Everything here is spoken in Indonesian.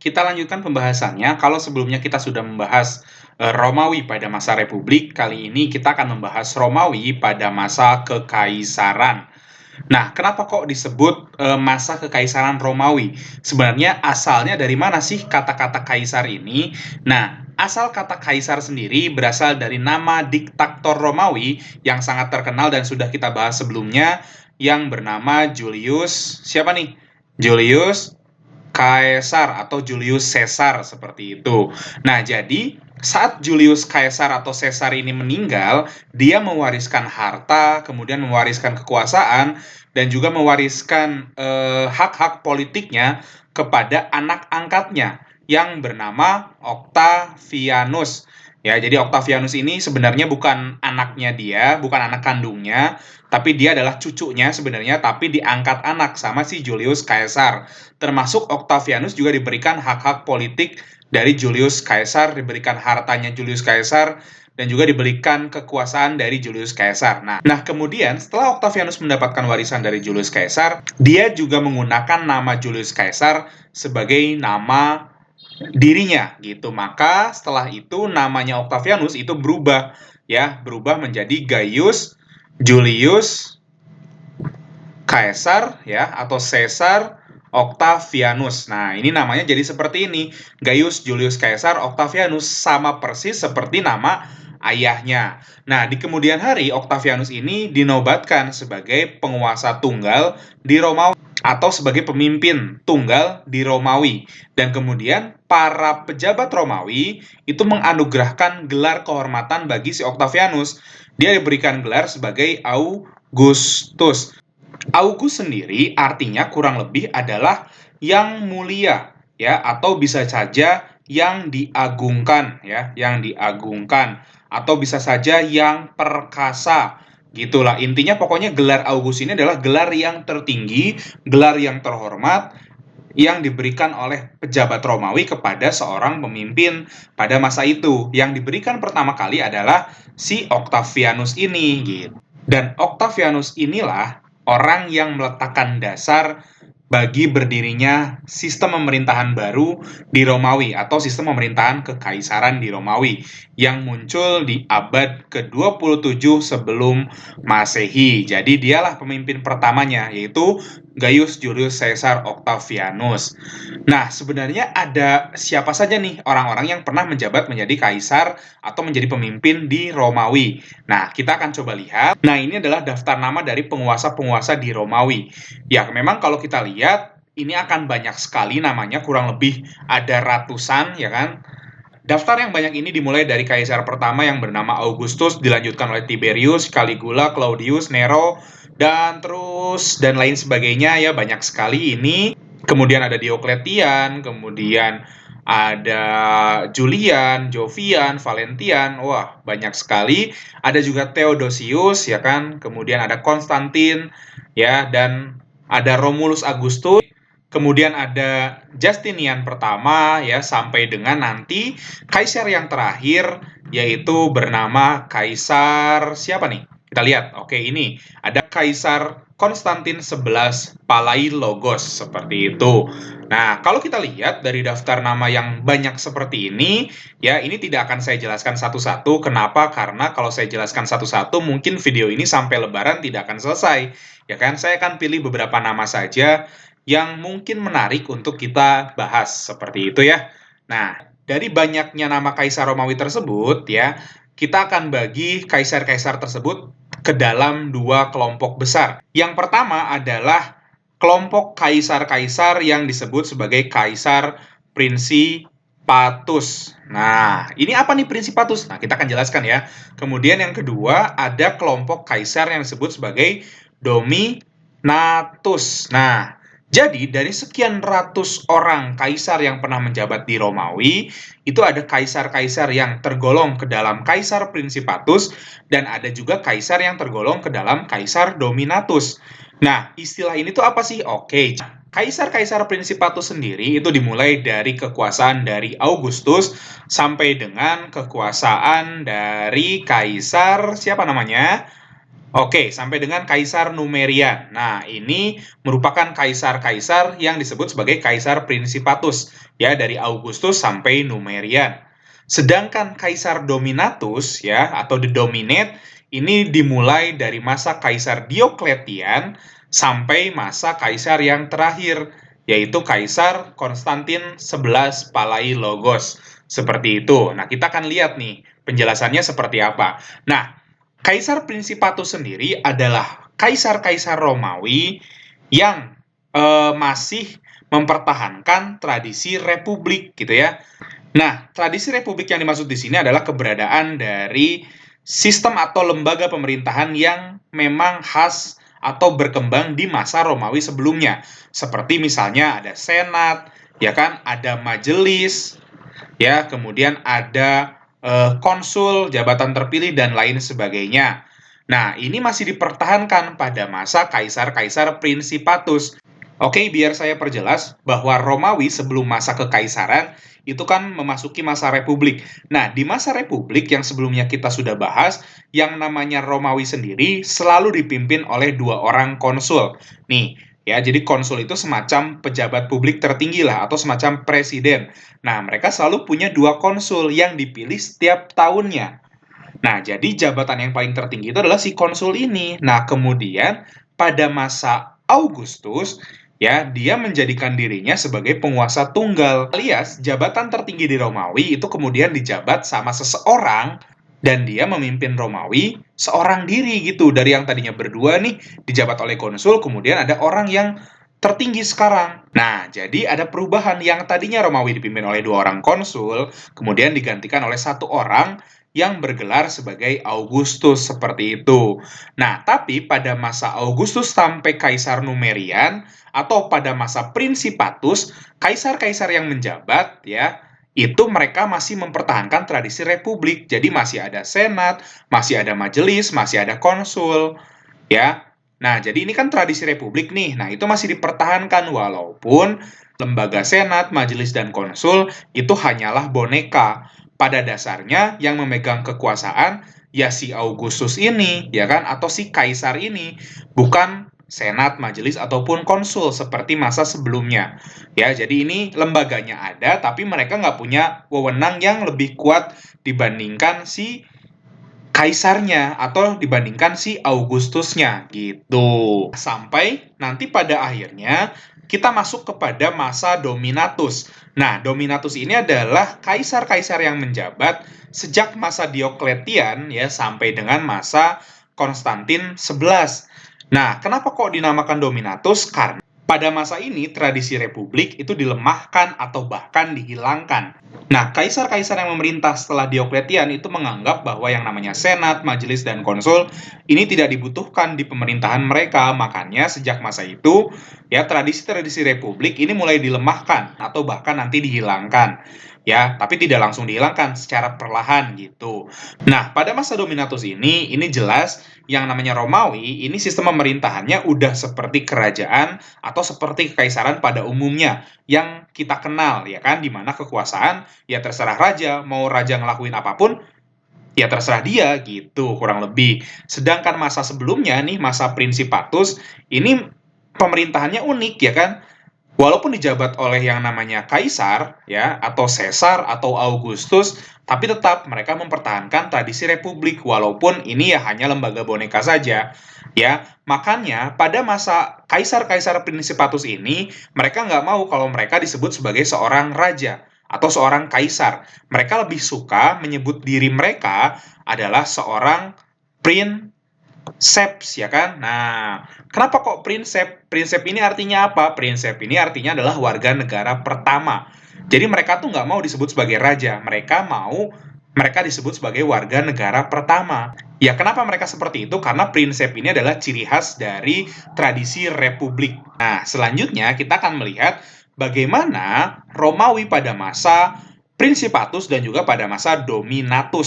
kita lanjutkan pembahasannya. Kalau sebelumnya kita sudah membahas Romawi pada masa Republik, kali ini kita akan membahas Romawi pada masa Kekaisaran. Nah, kenapa kok disebut masa Kekaisaran Romawi? Sebenarnya asalnya dari mana sih kata-kata kaisar ini? Nah, asal kata kaisar sendiri berasal dari nama diktator Romawi yang sangat terkenal dan sudah kita bahas sebelumnya, yang bernama Julius, siapa nih? Julius Caesar atau Julius Caesar seperti itu. Nah, jadi saat Julius Caesar atau Caesar ini meninggal, dia mewariskan harta, kemudian mewariskan kekuasaan, dan juga mewariskan hak-hak politiknya kepada anak angkatnya yang bernama Octavianus. Ya, jadi Octavianus ini sebenarnya bukan anaknya dia, bukan anak kandungnya, tapi dia adalah cucunya sebenarnya, tapi diangkat anak sama si Julius Caesar. Termasuk Octavianus juga diberikan hak-hak politik dari Julius Caesar, diberikan hartanya Julius Caesar, dan juga diberikan kekuasaan dari Julius Caesar. Nah, kemudian setelah Octavianus mendapatkan warisan dari Julius Caesar, dia juga menggunakan nama Julius Caesar sebagai nama dirinya gitu. Maka setelah itu namanya Octavianus itu berubah menjadi Gaius Julius Caesar ya, atau Caesar Octavianus. Nah, ini namanya jadi seperti ini. Gaius Julius Caesar Octavianus, sama persis seperti nama ayahnya. Nah, di kemudian hari Octavianus ini dinobatkan sebagai penguasa tunggal di Romawi atau sebagai pemimpin tunggal di Romawi. Dan kemudian para pejabat Romawi itu menganugerahkan gelar kehormatan bagi si Octavianus. Dia diberikan gelar sebagai Augustus. August sendiri artinya kurang lebih adalah yang mulia ya, atau bisa saja yang diagungkan ya, yang diagungkan, atau bisa saja yang perkasa. Gitulah intinya, pokoknya gelar August ini adalah gelar yang tertinggi, gelar yang terhormat yang diberikan oleh pejabat Romawi kepada seorang pemimpin pada masa itu. Yang diberikan pertama kali adalah si Octavianus ini gitu. Dan Octavianus inilah orang yang meletakkan dasar bagi berdirinya sistem pemerintahan baru di Romawi atau sistem pemerintahan kekaisaran di Romawi yang muncul di abad ke-27 sebelum Masehi. Jadi dialah pemimpin pertamanya, yaitu Gaius Julius Caesar Octavianus. Nah, sebenarnya ada siapa saja nih orang-orang yang pernah menjabat menjadi kaisar atau menjadi pemimpin di Romawi? Nah, kita akan coba lihat. Nah, ini adalah daftar nama dari penguasa-penguasa di Romawi. Ya, memang kalau kita lihat, ini akan banyak sekali namanya, kurang lebih ada ratusan, ya kan? Daftar yang banyak ini dimulai dari kaisar pertama yang bernama Augustus, dilanjutkan oleh Tiberius, Caligula, Claudius, Nero, dan lain sebagainya ya, banyak sekali ini. Kemudian ada Diocletian, kemudian ada Julian, Jovian, Valentian, wah banyak sekali. Ada juga Theodosius ya kan, kemudian ada Konstantin ya, dan ada Romulus Augustus. Kemudian ada Justinian pertama ya, sampai dengan nanti kaisar yang terakhir yaitu bernama Kaisar siapa nih? Kita lihat. Oke, ini ada Kaisar Konstantin 11 Palaiologos seperti itu. Nah, kalau kita lihat dari daftar nama yang banyak seperti ini, ya ini tidak akan saya jelaskan satu-satu. Kenapa? Karena kalau saya jelaskan satu-satu, mungkin video ini sampai Lebaran tidak akan selesai. Ya kan? Saya akan pilih beberapa nama saja yang mungkin menarik untuk kita bahas seperti itu ya. Nah, dari banyaknya nama kaisar Romawi tersebut ya, kita akan bagi kaisar-kaisar tersebut ke dalam dua kelompok besar. Yang pertama adalah kelompok kaisar-kaisar yang disebut sebagai kaisar Principatus. Nah, ini apa nih Principatus? Nah, kita akan jelaskan ya. Kemudian yang kedua ada kelompok kaisar yang disebut sebagai Dominatus. Nah, jadi dari sekian ratus orang kaisar yang pernah menjabat di Romawi, itu ada kaisar-kaisar yang tergolong ke dalam kaisar Principatus, dan ada juga kaisar yang tergolong ke dalam kaisar Dominatus. Nah, istilah ini tuh apa sih? Oke, kaisar-kaisar Principatus sendiri itu dimulai dari kekuasaan dari Augustus sampai dengan kekuasaan dari kaisar siapa namanya? Oke, sampai dengan Kaisar Numerian. Nah, ini merupakan kaisar-kaisar yang disebut sebagai Kaisar Principatus, ya, dari Augustus sampai Numerian. Sedangkan Kaisar Dominatus, ya, atau The Dominate, ini dimulai dari masa Kaisar Diocletian sampai masa kaisar yang terakhir, yaitu Kaisar Konstantin 11 Palaiologos. Seperti itu. Nah, kita akan lihat nih penjelasannya seperti apa. Nah, Kaisar Principatus sendiri adalah kaisar-kaisar Romawi yang masih mempertahankan tradisi republik gitu ya. Nah, tradisi republik yang dimaksud di sini adalah keberadaan dari sistem atau lembaga pemerintahan yang memang khas atau berkembang di masa Romawi sebelumnya. Seperti misalnya ada senat, ya kan, ada majelis, ya, kemudian ada konsul, jabatan terpilih, dan lain sebagainya. Nah, ini masih dipertahankan pada masa kaisar-kaisar Principatus. Oke, biar saya perjelas bahwa Romawi sebelum masa kekaisaran itu kan memasuki masa republik. Nah, di masa republik yang sebelumnya kita sudah bahas, yang namanya Romawi sendiri selalu dipimpin oleh 2 orang konsul. Nih, ya, jadi konsul itu semacam pejabat publik tertinggi lah, atau semacam presiden. Nah, mereka selalu punya 2 konsul yang dipilih setiap tahunnya. Nah, jadi jabatan yang paling tertinggi itu adalah si konsul ini. Nah, kemudian pada masa Augustus, ya, dia menjadikan dirinya sebagai penguasa tunggal. Alias, jabatan tertinggi di Romawi itu kemudian dijabat sama seseorang dan dia memimpin Romawi seorang diri gitu. Dari yang tadinya berdua nih dijabat oleh konsul, kemudian ada orang yang tertinggi sekarang. Nah, jadi ada perubahan yang tadinya Romawi dipimpin oleh 2 orang konsul, kemudian digantikan oleh 1 orang yang bergelar sebagai Augustus, seperti itu. Nah, tapi pada masa Augustus sampai Kaisar Numerian, atau pada masa Principatus, kaisar-kaisar yang menjabat, ya, itu mereka masih mempertahankan tradisi republik. Jadi masih ada senat, masih ada majelis, masih ada konsul, ya. Nah, jadi ini kan tradisi republik nih. Nah, itu masih dipertahankan walaupun lembaga senat, majelis, dan konsul itu hanyalah boneka. Pada dasarnya yang memegang kekuasaan ya si Augustus ini, ya kan, atau si kaisar ini, bukan senat, majelis, ataupun konsul seperti masa sebelumnya. Ya, jadi ini lembaganya ada, tapi mereka nggak punya wewenang yang lebih kuat dibandingkan si kaisarnya atau dibandingkan si Augustusnya gitu. Sampai nanti pada akhirnya kita masuk kepada masa Dominatus. Nah, Dominatus ini adalah kaisar-kaisar yang menjabat sejak masa Diocletian ya sampai dengan masa Konstantin 11. Nah, kenapa kok dinamakan Dominatus? Karena pada masa ini tradisi republik itu dilemahkan atau bahkan dihilangkan. Nah, kaisar-kaisar yang memerintah setelah Diocletian itu menganggap bahwa yang namanya senat, majelis, dan konsul ini tidak dibutuhkan di pemerintahan mereka. Makanya sejak masa itu, ya, tradisi-tradisi republik ini mulai dilemahkan atau bahkan nanti dihilangkan. Ya, tapi tidak langsung dihilangkan secara perlahan gitu. Nah, pada masa Dominatus ini jelas yang namanya Romawi, ini sistem pemerintahannya udah seperti kerajaan atau seperti kekaisaran pada umumnya yang kita kenal, ya kan, di mana kekuasaan ya terserah raja, mau raja ngelakuin apapun ya terserah dia gitu, kurang lebih. Sedangkan masa sebelumnya nih, masa Principatus, ini pemerintahannya unik, ya kan. Walaupun dijabat oleh yang namanya kaisar, ya, atau Caesar atau Augustus, tapi tetap mereka mempertahankan tradisi republik walaupun ini ya hanya lembaga boneka saja. Ya, makanya pada masa kaisar-kaisar Principatus ini mereka nggak mau kalau mereka disebut sebagai seorang raja atau seorang kaisar. Mereka lebih suka menyebut diri mereka adalah seorang princeps, ya kan? Nah, kenapa kok prinsep? Prinsep ini artinya apa? Prinsep ini artinya adalah warga negara pertama. Jadi mereka tuh nggak mau disebut sebagai raja, mereka disebut sebagai warga negara pertama. Ya, kenapa mereka seperti itu? Karena prinsip ini adalah ciri khas dari tradisi republik. Nah, selanjutnya kita akan melihat bagaimana Romawi pada masa Principatus dan juga pada masa Dominatus.